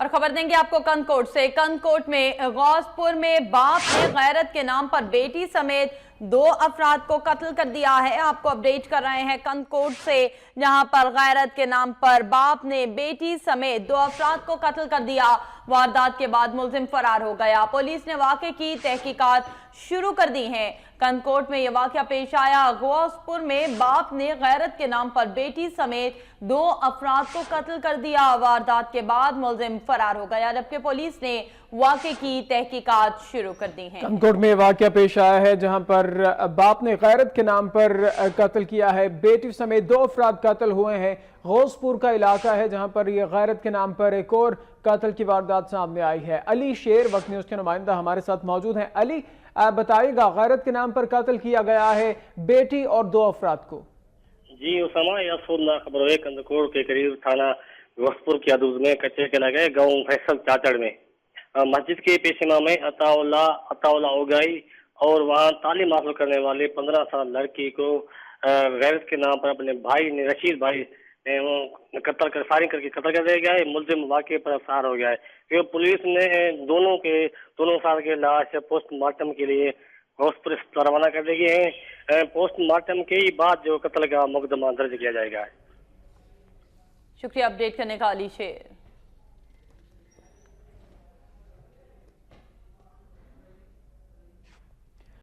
اور خبر دیں گے آپ کو کندکوٹ سے۔ کندکوٹ میں غوثپور میں باپ نے غیرت کے نام پر بیٹی سمیت 2 افراد کو قتل کر دیا ہے۔ آپ کو اپڈیٹ کر رہے ہیں کندکوٹ سے، جہاں پر غیرت کے نام پر باپ نے بیٹی سمیت 2 افراد کو قتل کر دیا۔ واردات کے بعد ملزم فرار ہو گیا۔ پولیس نے واقعے کی تحقیقات شروع کر دی ہیں۔ کندکوٹ میں یہ واقعہ پیش آیا۔ غوثپور میں باپ نے غیرت کے نام پر بیٹی سمیت 2 افراد کو قتل کر دیا۔ واردات کے بعد ملزم فرار ہو گیا، جبکہ پولیس نے واقعے کی تحقیقات شروع کر دی ہیں۔ کندکوٹ میں واقعہ پیش آیا ہے جہاں پر باپ نے غیرت کے نام پر قتل کیا ہے، بیٹی سمیت 2 افراد قتل ہوئے ہیں۔ غوثپور کا علاقہ ہے جہاں پر یہ غیرت کے نام پر ایک اور قتل کی واردات سامنے آئی ہے۔ علی شیر وقت نیوز کے نمائندہ ہمارے ساتھ موجود ہیں۔ علی، بتائیے گا، غیرت کے نام پر قتل کیا گیا ہے بیٹی اور 2 افراد کو۔ جی اسامہ، یہ سننا خبر ہے کندکوٹ کے قریب تھانہ غوثپور کی حدود میں کچے کے لگے گاؤں فیصل چاچڑ میں مسجد کے پیش امام میں عطا اللہ اوگائی اور وہاں تعلیم حاصل کرنے والے 15 سال لڑکی کو غیرت کے نام پر اپنے بھائی نے رشید بھائی نے قتل کر فائرنگ کر کے قتل کر دیا گیا ہے۔ ملزم واقعے پر فرار ہو گیا ہے۔ پھر پولیس نے دونوں افراد کے لاش پوسٹ مارٹم کے لیے غوثپور روانہ کر دی گئی ہیں۔ پوسٹ مارٹم کے بعد جو قتل کا مقدمہ درج کیا جائے گا۔ شکریہ اپڈیٹ کرنے کا علی شیر۔